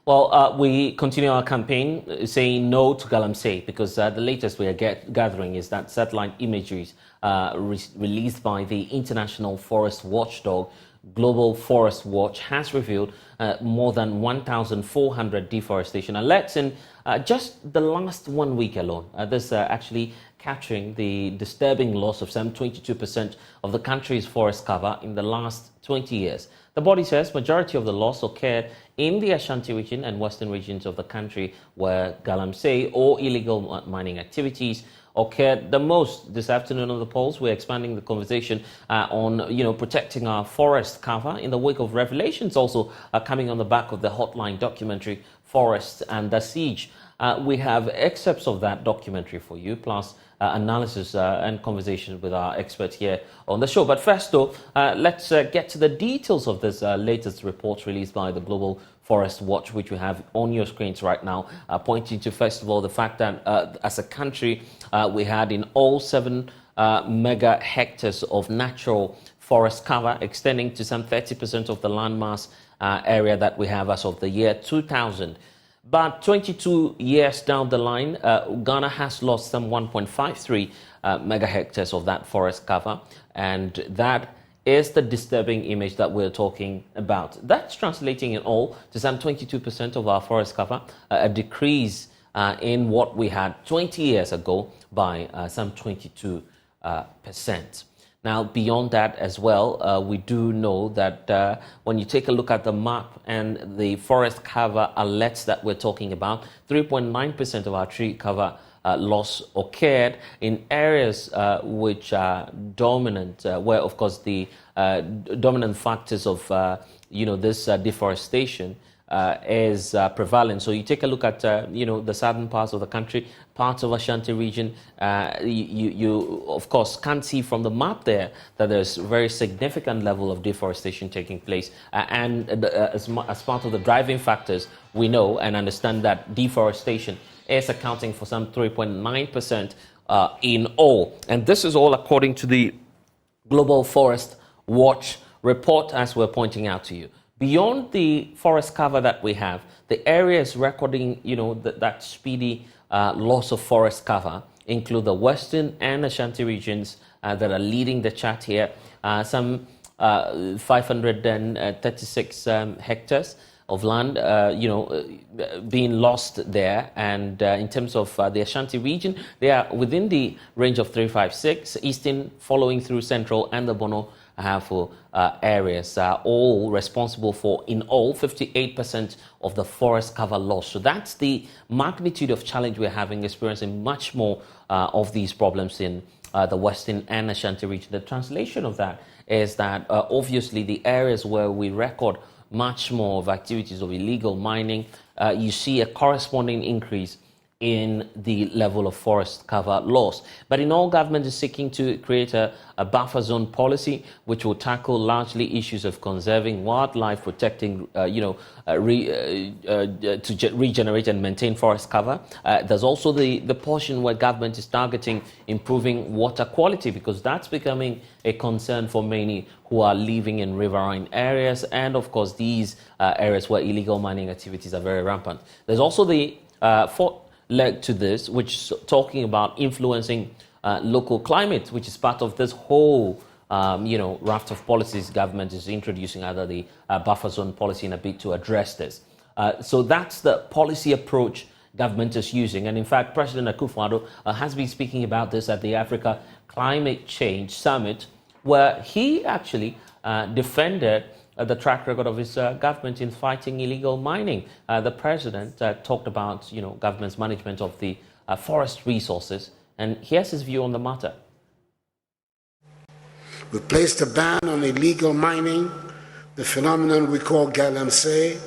Well, we continue our campaign saying no to Galamsey because the latest we are gathering is that satellite imageries released by the international forest watchdog Global Forest Watch has revealed more than 1,400 deforestation alerts in just the last 1 week alone. This actually capturing the disturbing loss of some 22% of the country's forest cover in the last 20 years. The body says majority of the loss occurred in the Ashanti region and western regions of the country where Galamsey or illegal mining activities occurred the most. This afternoon on the polls, we're expanding the conversation on protecting our forest cover in the wake of revelations also coming on the back of the Hotline Documentary, Forests and the Siege. We have excerpts of that documentary for you, plus analysis and conversation with our expert here on the show. But first, though, let's get to the details of this latest report released by the Global Forest Watch, which we have on your screens right now, pointing to, first of all, the fact that as a country, we had in all 7 mega hectares of natural forest cover, extending to some 30% of the landmass area that we have as of the year 2000. But 22 years down the line, Ghana has lost some 1.53 mega hectares of that forest cover, and that is the disturbing image that we're talking about. That's translating in all to some 22% of our forest cover, a decrease in what we had 20 years ago by some 22%. Now, beyond that as well, we do know that when you take a look at the map and the forest cover alerts that we're talking about, 3.9% of our tree cover loss occurred in areas which are dominant, where, of course, the dominant factors of, this deforestation is prevalent. So you take a look at, the southern parts of the country, parts of Ashanti region, you of course can't see from the map there that there's a very significant level of deforestation taking place. As part of the driving factors, we know and understand that deforestation is accounting for some 3.9% in all. And this is all according to the Global Forest Watch report, as we're pointing out to you. Beyond the forest cover that we have, the areas recording, that speedy loss of forest cover include the western and Ashanti regions that are leading the chart here. Some 536 hectares of land, being lost there. And in terms of the Ashanti region, they are within the range of 356, eastern following through central and the Bono for areas, all responsible for, in all, 58% of the forest cover loss. So that's the magnitude of challenge we're having, experiencing much more of these problems in the western and Ashanti region. The translation of that is that obviously the areas where we record much more of activities of illegal mining, you see a corresponding increase in the level of forest cover loss. But in all, government is seeking to create a buffer zone policy which will tackle largely issues of conserving wildlife, protecting, to regenerate and maintain forest cover. There's also the portion where government is targeting improving water quality, because that's becoming a concern for many who are living in riverine areas, and of course these areas where illegal mining activities are very rampant. There's also the fourth leg to this, which is talking about influencing local climate, which is part of this whole raft of policies government is introducing under the buffer zone policy in a bid to address this. So that's the policy approach government is using. And in fact, President Akuffo has been speaking about this at the Africa Climate Change Summit, where he actually defended the track record of his government in fighting illegal mining. The president talked about, government's management of the forest resources, and here's his view on the matter. We placed a ban on illegal mining, the phenomenon we call Galamsey,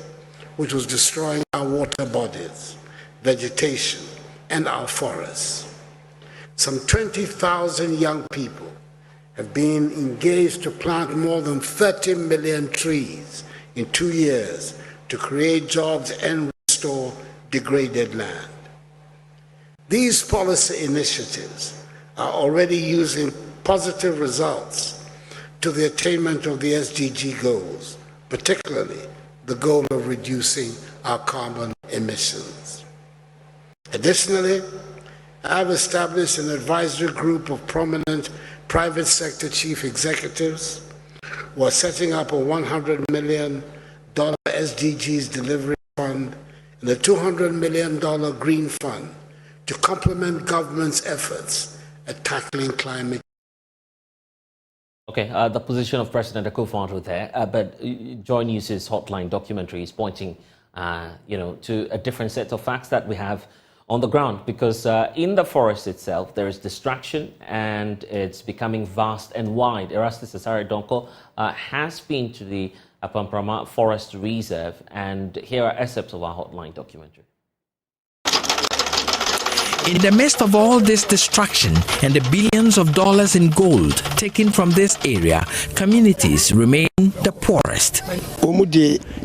which was destroying our water bodies, vegetation, and our forests. Some 20,000 young people have been engaged to plant more than 30 million trees in 2 years to create jobs and restore degraded land. These policy initiatives are already using positive results to the attainment of the SDG goals, particularly the goal of reducing our carbon emissions. Additionally, I have established an advisory group of prominent private sector chief executives who are setting up a $100 million SDGs delivery fund and a $200 million green fund to complement government's efforts at tackling climate. Okay, the position of President Akuffo there, but Joy News' Hotline Documentary is pointing, to a different set of facts that we have on the ground, because in the forest itself, there is distraction and it's becoming vast and wide. Erastus Asare Donko has been to the Apamprama Forest Reserve, and here are excerpts of our Hotline Documentary. In the midst of all this distraction and the billions of dollars in gold taken from this area, communities remain the poorest.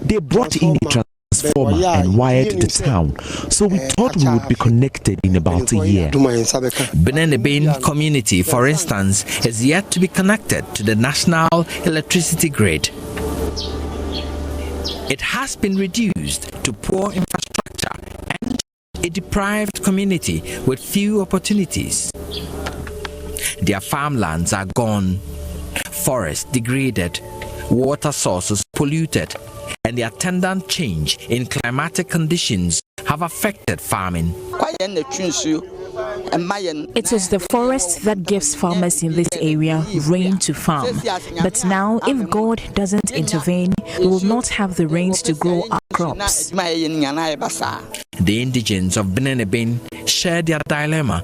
They brought in a transformer and wired the town, so we thought we would be connected in about a year. Benenebane community, for instance, is yet to be connected to the national electricity grid. It has been reduced to poor infrastructure and a deprived community with few opportunities. Their farmlands are gone, forests degraded, water sources polluted, and the attendant change in climatic conditions have affected farming. It is the forest that gives farmers in this area rain to farm. But now, if God doesn't intervene, we will not have the rains to grow our crops. The indigents of Benenebane share their dilemma.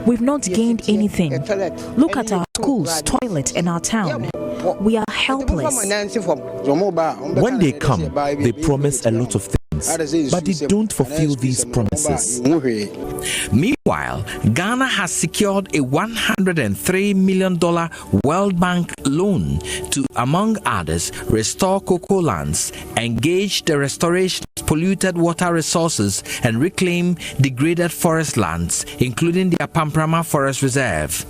We've not gained anything. Look at our schools, toilets, and our town. We are helpless. When they come, they promise a lot of things, but they don't fulfill these promises. Meanwhile, Ghana has secured a $103 million World Bank loan to, among others, restore cocoa lands, engage the restoration of polluted water resources, and reclaim degraded forest lands, including the Apamprama Forest Reserve.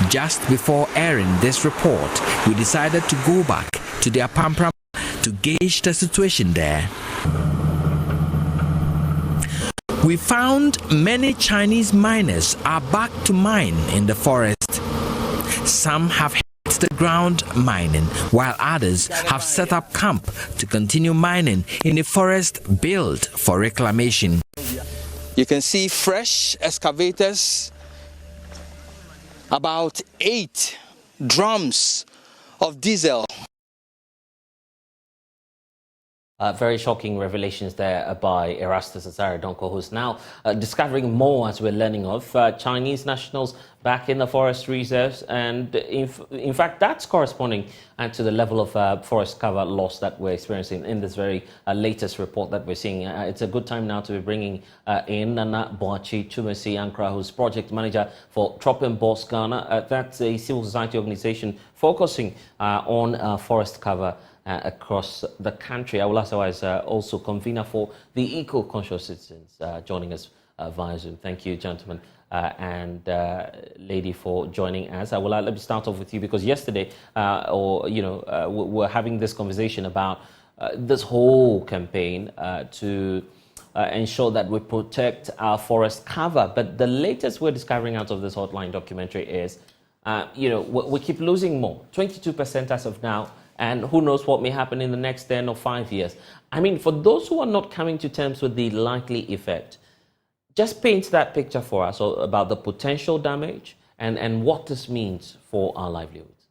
Just before airing this report, we decided to go back to the Apamprama to gauge the situation there. We found many Chinese miners are back to mine in the forest. Some have hit the ground mining, while others have set up camp to continue mining in a forest built for reclamation. You can see fresh excavators, about 8 drums of diesel. Very shocking revelations there by Erastus Asare Donko, who's now discovering more, as we're learning of, Chinese nationals back in the forest reserves. And in fact, that's corresponding to the level of forest cover loss that we're experiencing in this very latest report that we're seeing. It's a good time now to be bringing in Nana Boachi Tumasi Ankra, who's project manager for Trop Boss Ghana. That's a civil society organization focusing on forest cover across the country. Awula Serwah is also convener for the Eco-Conscious Citizens, joining us via Zoom. Thank you, gentlemen and lady, for joining us. Awula, let me start off with you, because yesterday, we're having this conversation about this whole campaign to ensure that we protect our forest cover. But the latest we're discovering out of this Hotline Documentary is, we keep losing more, 22% as of now. And who knows what may happen in the next 10 or 5 years. I mean, for those who are not coming to terms with the likely effect, just paint that picture for us about the potential damage and what this means for our livelihoods.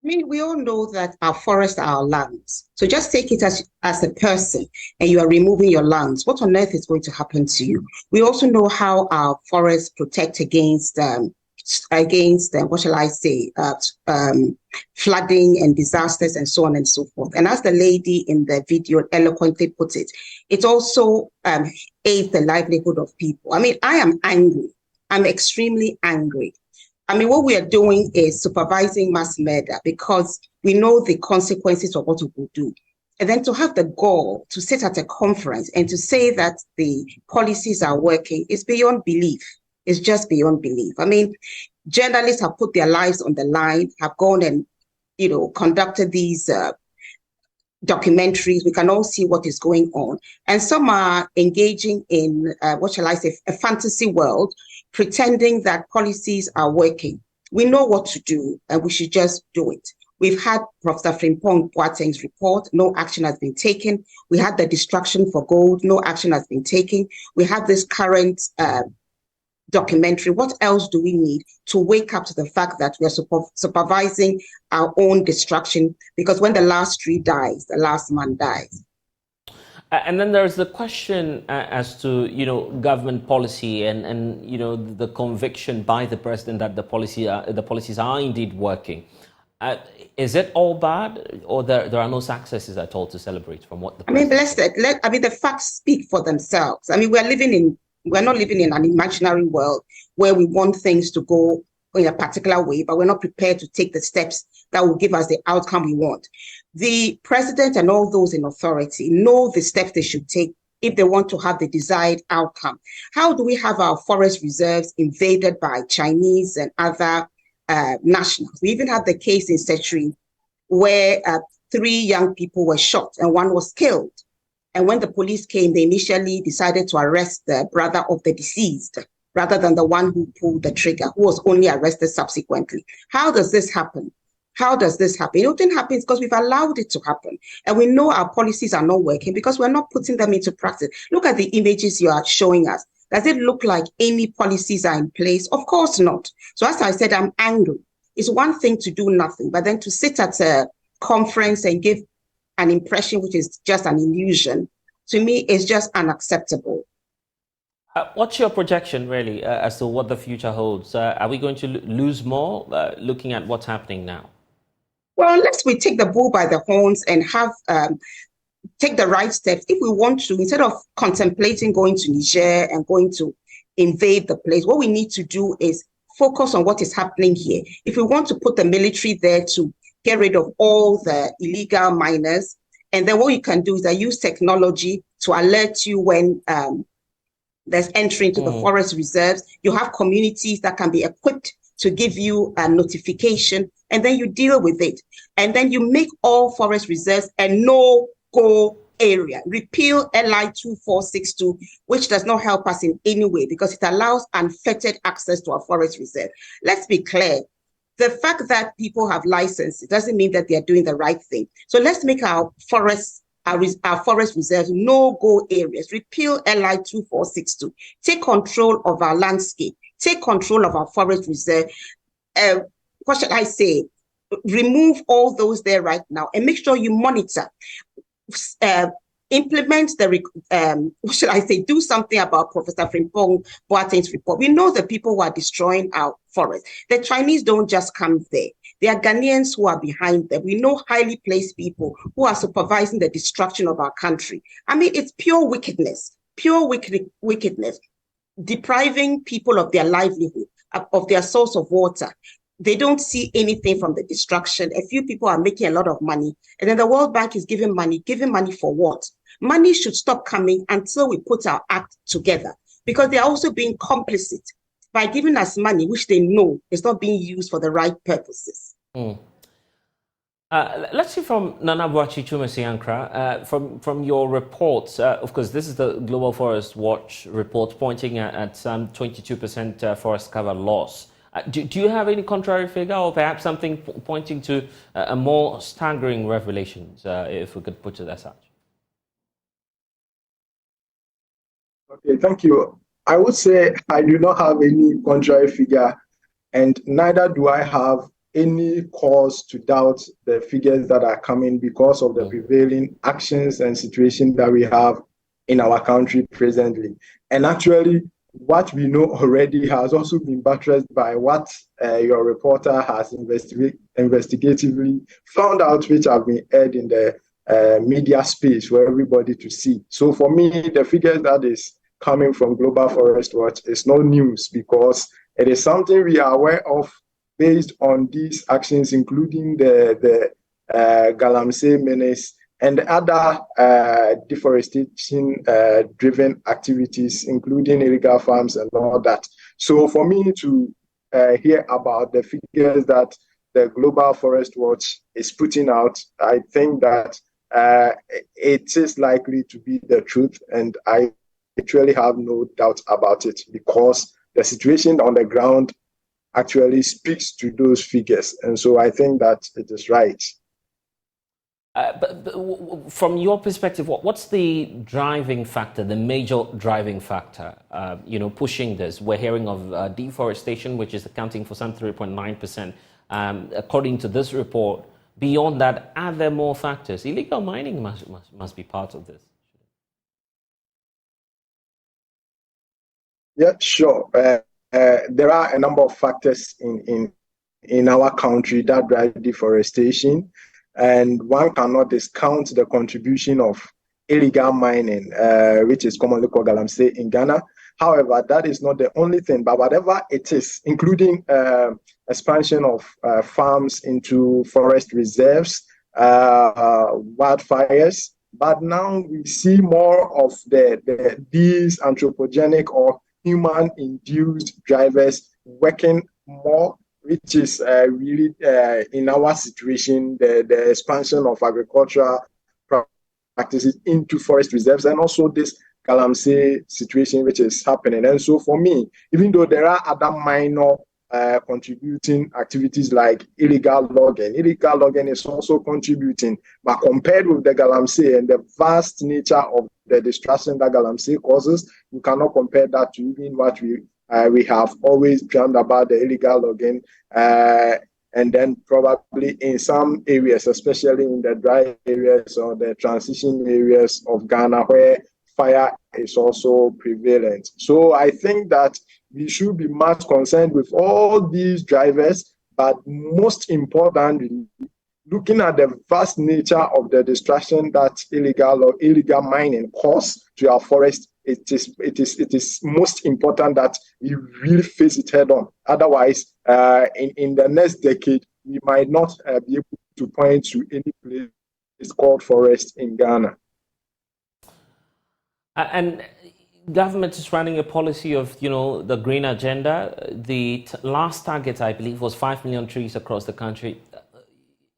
I mean, we all know that our forests are our lungs. So just take it as a person and you are removing your lungs. What on earth is going to happen to you? We also know how our forests protect against what shall I say, flooding and disasters and so on and so forth. And as the lady in the video eloquently put it, it also aids the livelihood of people. I mean, I am angry. I'm extremely angry. I mean, what we are doing is supervising mass murder because we know the consequences of what we will do. And then to have the gall to sit at a conference and to say that the policies are working is beyond belief. is just beyond belief. I mean, journalists have put their lives on the line, have gone and, conducted these documentaries. We can all see what is going on. And some are engaging in, a fantasy world, pretending that policies are working. We know what to do, and we should just do it. We've had Professor Frimpong Boateng's report, no action has been taken. We had the destruction for gold, no action has been taken. We have this current documentary. What else do we need to wake up to the fact that we are supervising our own destruction? Because when the last tree dies, the last man dies. And then there's the question as to, government policy and the conviction by the president that the policies are indeed working. Is it all bad, or there are no successes at all to celebrate from what the the facts speak for themselves. I mean, we're not living in an imaginary world where we want things to go in a particular way, but we're not prepared to take the steps that will give us the outcome we want. The president and all those in authority know the steps they should take if they want to have the desired outcome. How do we have our forest reserves invaded by Chinese and other nationals? We even had the case in Setri where 3 young people were shot and 1 was killed. And when the police came, they initially decided to arrest the brother of the deceased rather than the one who pulled the trigger, who was only arrested subsequently. How does this happen? It often happens because we've allowed it to happen. And we know our policies are not working because we're not putting them into practice. Look at the images you are showing us. Does it look like any policies are in place? Of course not. So as I said, I'm angry. It's one thing to do nothing, but then to sit at a conference and give an impression which is just an illusion, to me, is just unacceptable. What's your projection, really, as to what the future holds? Are we going to lose more, looking at what's happening now? Well, unless we take the bull by the horns and take the right steps, if we want to, instead of contemplating going to Niger and going to invade the place, what we need to do is focus on what is happening here. If we want to put the military there to get rid of all the illegal miners, and then what you can do is use technology to alert you when there's entry into the forest reserves. You have communities that can be equipped to give you a notification, and then you deal with it. And then you make all forest reserves a no-go area. Repeal LI 2462, which does not help us in any way because it allows unfettered access to our forest reserve. Let's be clear. The fact that people have licenses doesn't mean that they are doing the right thing. So let's make our forest reserves no-go areas. Repeal LI 2462. Take control of our landscape. Take control of our forest reserve. What should I say? Remove all those there right now and make sure you monitor. Implement do something about Professor Frimpong Boateng's report. We know the people who are destroying our forests. The Chinese don't just come there. There are Ghanaians who are behind them. We know highly placed people who are supervising the destruction of our country. I mean, it's pure wickedness, depriving people of their livelihood, of their source of water. They don't see anything from the destruction. A few people are making a lot of money. And then the World Bank is giving money. Giving money for what? Money should stop coming until we put our act together, because they're also being complicit by giving us money, which they know is not being used for the right purposes. Let's see from Nana Boachi Chumesi-Ankra, from your reports. Of course, this is the Global Forest Watch report pointing at some 22% forest cover loss. Do you have any contrary figure, or perhaps something pointing to a more staggering revelations, if we could put it as such? Okay, thank you. I would say I do not have any contrary figure, and neither do I have any cause to doubt the figures that are coming because of the prevailing actions and situation that we have in our country presently. And actually, what we know already has also been buttressed by what your reporter has investigatively found out, which have been aired in the media space for everybody to see. So for me, the figures that is coming from Global Forest Watch is no news, because it is something we are aware of based on these actions, including the Galamsey menace and other deforestation driven activities, including illegal farms and all that. So for me to hear about the figures that the Global Forest Watch is putting out, I think that it is likely to be the truth, and I actually have no doubt about it, because the situation on the ground actually speaks to those figures, and so I think that it is right. But from your perspective, what's the driving factor, the major driving factor, pushing this? We're hearing of deforestation, which is accounting for some 3.9%. According to this report, beyond that, are there more factors? Illegal mining must be part of this. Yeah, sure. There are a number of factors in our country that drive deforestation, and one cannot discount the contribution of illegal mining, which is commonly called Galamsey in Ghana. However, that is not the only thing, but whatever it is, including expansion of farms into forest reserves, wildfires. But now we see more of these anthropogenic or human-induced drivers working more, which is really in our situation, the expansion of agricultural practices into forest reserves, and also this Galamsey situation which is happening. And so for me, even though there are other minor contributing activities like illegal logging is also contributing, but compared with the Galamsey and the vast nature of the destruction that Galamsey causes, you cannot compare that to even what we have always dreamed about, the illegal logging, and then probably in some areas, especially in the dry areas or the transition areas of Ghana, where fire is also prevalent. So I think that we should be much concerned with all these drivers, but most importantly, looking at the vast nature of the destruction that illegal mining causes to our forest. It is most important that we really face it head on. Otherwise, in the next decade, we might not be able to point to any place called forest in Ghana. And government is running a policy of, the green agenda. The last target, I believe, was 5 million trees across the country.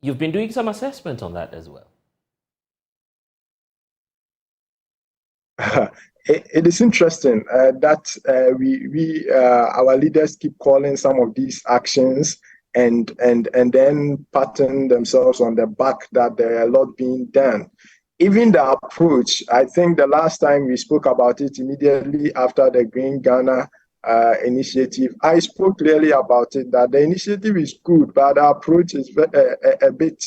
You've been doing some assessment on that as well. It is interesting that our leaders keep calling some of these actions and then patting themselves on the back that there are a lot being done. Even the approach, I think the last time we spoke about it immediately after the Green Ghana initiative, I spoke clearly about it, that the initiative is good, but the approach is a bit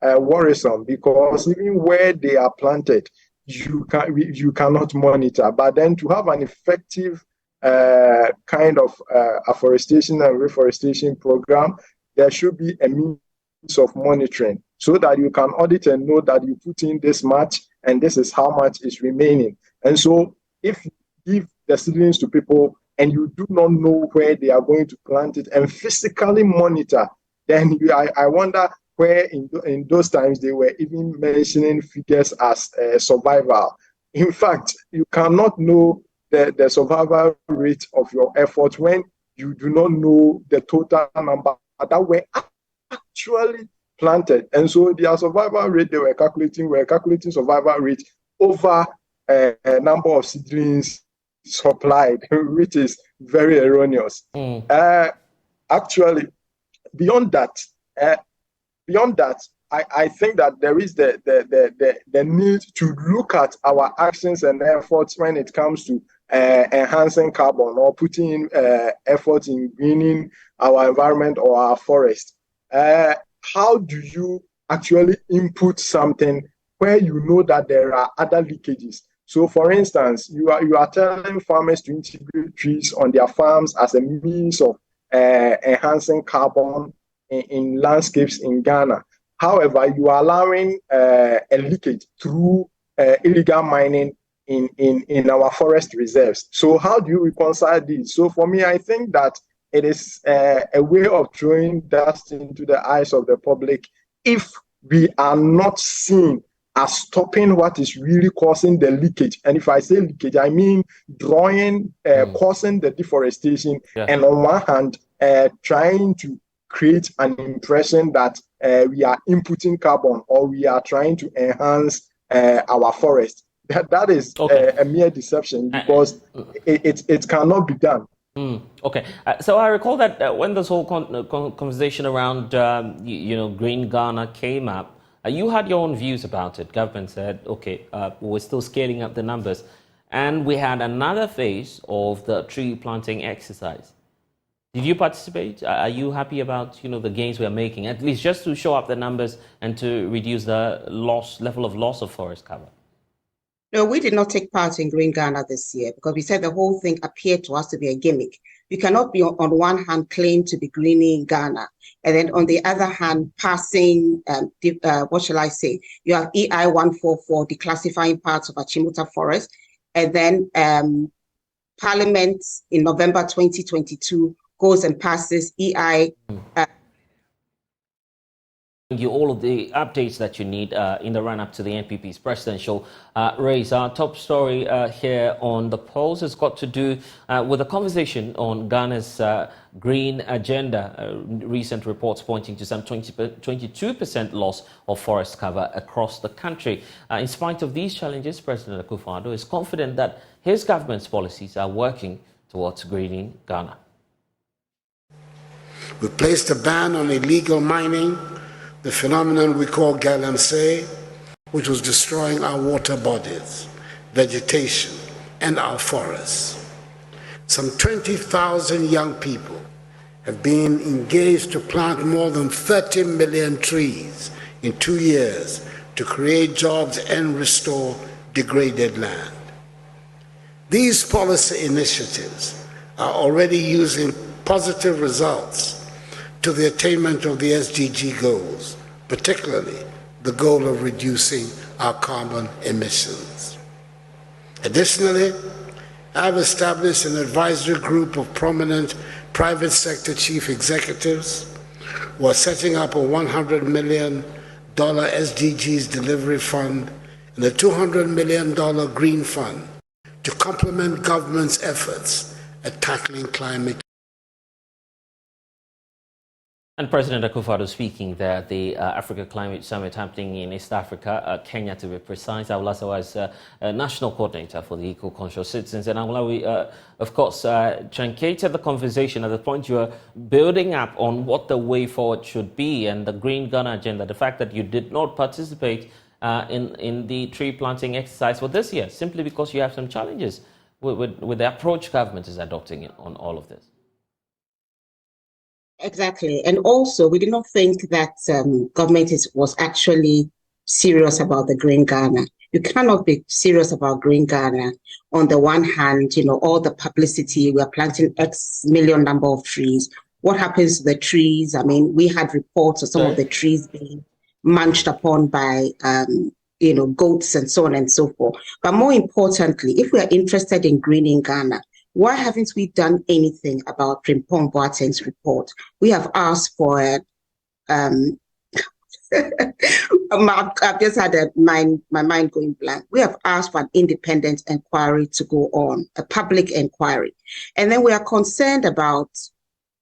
worrisome, because even where they are planted, you cannot monitor. But then to have an effective kind of afforestation and reforestation program, there should be a means of monitoring, so that you can audit and know that you put in this much and this is how much is remaining. And so if you give the seedlings to people and you do not know where they are going to plant it and physically monitor, then I wonder where in those times they were even mentioning figures as survival. In fact, you cannot know the survival rate of your effort when you do not know the total number that were actually planted. And so their survival rate they were calculating survival rate over a number of seedlings supplied, which is very erroneous. Actually, beyond that, I think that there is the need to look at our actions and efforts when it comes to enhancing carbon or putting in effort in greening our environment or our forest. How do you actually input something where you know that there are other leakages? So, for instance, you are telling farmers to integrate trees on their farms as a means of enhancing carbon in landscapes in Ghana. However, you are allowing a leakage through illegal mining in our forest reserves. So how do you reconcile these? So for me, I think that it is a way of throwing dust into the eyes of the public if we are not seeing are stopping what is really causing the leakage. And if I say leakage, I mean causing the deforestation, and on one hand, trying to create an impression that we are inputting carbon or we are trying to enhance our forest. That is a mere deception, because it cannot be done. Okay, so I recall that when this whole conversation around Green Ghana came up, you had your own views about it. Government said, okay, we're still scaling up the numbers, and we had another phase of the tree planting exercise. Did you participate? Are you happy about the gains we are making, at least just to show up the numbers and to reduce the level of loss of forest cover? No, we did not take part in Green Ghana this year because we said the whole thing appeared to us to be a gimmick. You cannot be on one hand claim to be greening Ghana, and then on the other hand passing, what shall I say? You have EI 144 declassifying parts of Achimota Forest, and then Parliament in November 2022 goes and passes EI. You all of the updates that you need in the run-up to the NPP's presidential race. Our top story here on the Pulse has got to do with a conversation on Ghana's green agenda. Recent reports pointing to some 22% loss of forest cover across the country. In spite of these challenges, President Akuffo is confident that his government's policies are working towards greening Ghana. We placed a ban on illegal mining, the phenomenon we call Galamsey, which was destroying our water bodies, vegetation, and our forests. Some 20,000 young people have been engaged to plant more than 30 million trees in 2 years to create jobs and restore degraded land. These policy initiatives are already using positive results to the attainment of the SDG goals, particularly the goal of reducing our carbon emissions. Additionally, I've established an advisory group of prominent private sector chief executives who are setting up a $100 million SDGs delivery fund and a $200 million green fund to complement government's efforts at tackling climate. And President Akuffo speaking there at the Africa Climate Summit happening in East Africa, Kenya to be precise. Awula Serwah is National Coordinator for the Eco-Conscious Citizens. And Awula, we, of course, truncated the conversation at the point you were building up on what the way forward should be and the Green Ghana agenda, the fact that you did not participate in the tree planting exercise for this year, simply because you have some challenges with the approach government is adopting on all of this. Exactly. And also, we did not think that government was actually serious about the Green Ghana. You cannot be serious about Green Ghana. On the one hand, all the publicity, we are planting X million number of trees. What happens to the trees? I mean, we had reports of some of the trees being munched upon by, goats and so on and so forth. But more importantly, if we are interested in greening Ghana, why haven't we done anything about Frimpong Boateng's report? We have asked for I've just had my mind going blank. We have asked for an independent inquiry to go on, a public inquiry. And then we are concerned about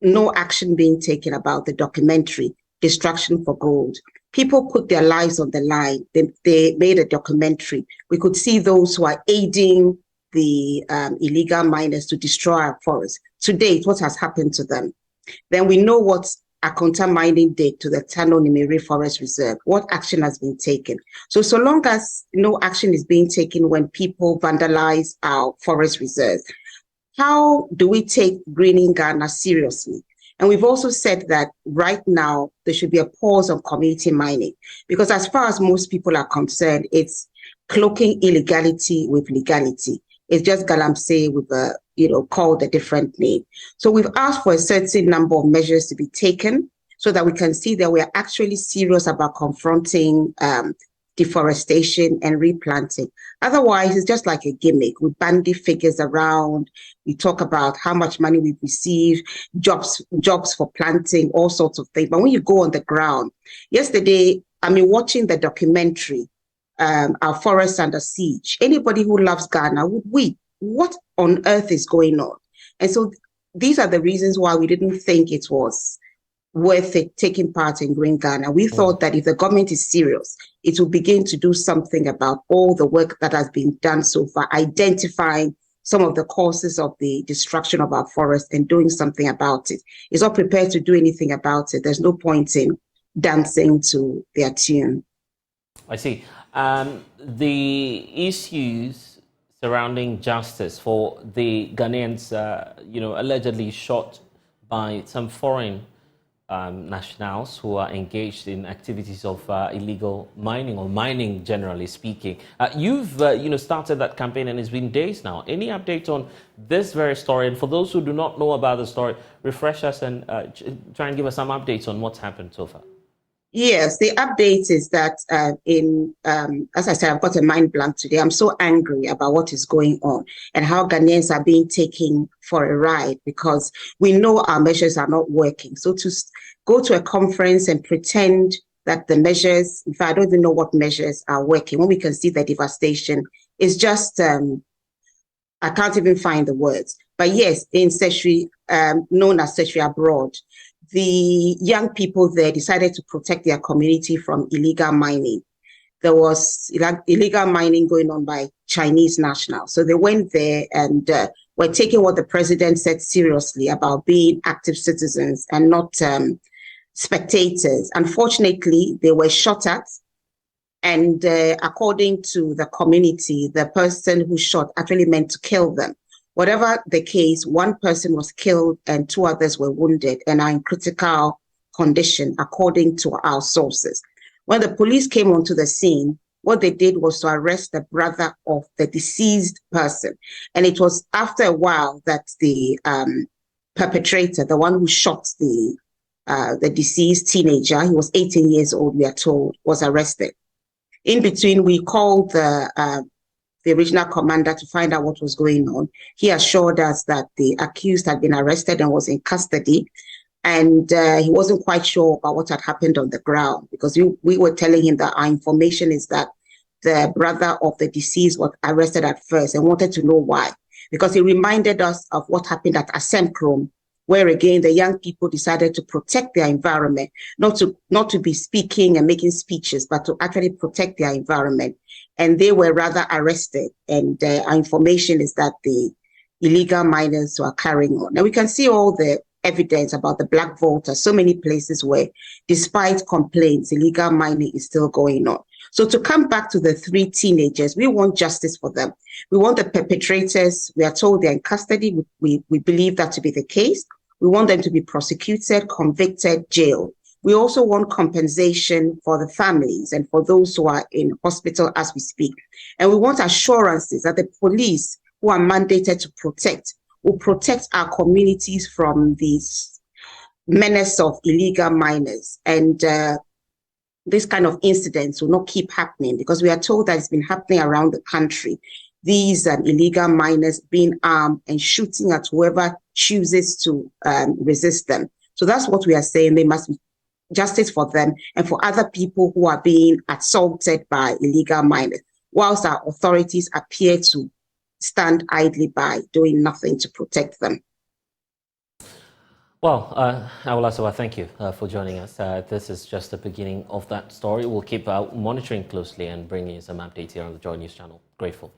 no action being taken about the documentary, Destruction for Gold. People put their lives on the line. They made a documentary. We could see those who are aiding the illegal miners to destroy our forests. To date, what has happened to them? Then we know what Akonta mining did to the Tano Nimiri Forest Reserve. What action has been taken? So long as no action is being taken when people vandalize our forest reserves, how do we take greening Ghana seriously? And we've also said that right now there should be a pause on community mining, because as far as most people are concerned, it's cloaking illegality with legality. It's just Galamsey with called a different name. So we've asked for a certain number of measures to be taken so that we can see that we are actually serious about confronting deforestation and replanting. Otherwise, it's just like a gimmick. We bandy figures around. We talk about how much money we've received, jobs for planting, all sorts of things. But when you go on the ground, yesterday, watching the documentary, our forests under siege. Anybody who loves Ghana would weep. What on earth is going on? And so these are the reasons why we didn't think it was worth it taking part in Green Ghana. We thought that if the government is serious, it will begin to do something about all the work that has been done so far, identifying some of the causes of the destruction of our forest and doing something about it. It's not prepared to do anything about it. There's no point in dancing to their tune. I see. The issues surrounding justice for the Ghanaians, allegedly shot by some foreign nationals who are engaged in activities of illegal mining, or mining generally speaking. You've started that campaign, and it's been days now. Any update on this very story? And for those who do not know about the story, refresh us and try and give us some updates on what's happened so far. Yes, the update is that as I said, I've got a mind blank today. I'm so angry about what is going on and how Ghanaians are being taken for a ride because we know our measures are not working. So to go to a conference and pretend that the measures, in fact, I don't even know what measures are working, when we can see the devastation, is just, I can't even find the words. But yes, in Seshri, known as Seshri Abroad, the young people there decided to protect their community from illegal mining. There was illegal mining going on by Chinese nationals. So they went there and were taking what the president said seriously about being active citizens and not spectators. Unfortunately, they were shot at. And according to the community, the person who shot actually meant to kill them. Whatever the case, one person was killed and 2 others were wounded and are in critical condition, according to our sources. When the police came onto the scene, what they did was to arrest the brother of the deceased person. And it was after a while that the perpetrator, the one who shot the deceased teenager, he was 18 years old, we are told, was arrested. In between, we called the regional commander to find out what was going on. He assured us that the accused had been arrested and was in custody, and he wasn't quite sure about what had happened on the ground, because we were telling him that our information is that the brother of the deceased was arrested at first and wanted to know why, because he reminded us of what happened at Asemkrom, where again the young people decided to protect their environment, not to be speaking and making speeches, but to actually protect their environment. And they were rather arrested. And our information is that the illegal miners were carrying on. Now we can see all the evidence about the Black Volta, so many places where, despite complaints, illegal mining is still going on. So to come back to the 3 teenagers, we want justice for them. We want the perpetrators. We are told they're in custody. We believe that to be the case. We want them to be prosecuted, convicted, jailed. We also want compensation for the families and for those who are in hospital as we speak. And we want assurances that the police, who are mandated to protect, will protect our communities from these menace of illegal miners. And this kind of incidents will not keep happening, because we are told that it's been happening around the country. These illegal miners being armed and shooting at whoever chooses to resist them. So that's what we are saying. They must be justice for them and for other people who are being assaulted by illegal miners, whilst our authorities appear to stand idly by, doing nothing to protect them. Well, Awula Serwah, thank you for joining us. This is just the beginning of that story. We'll keep monitoring closely and bringing you some updates here on the Joy News channel. Grateful.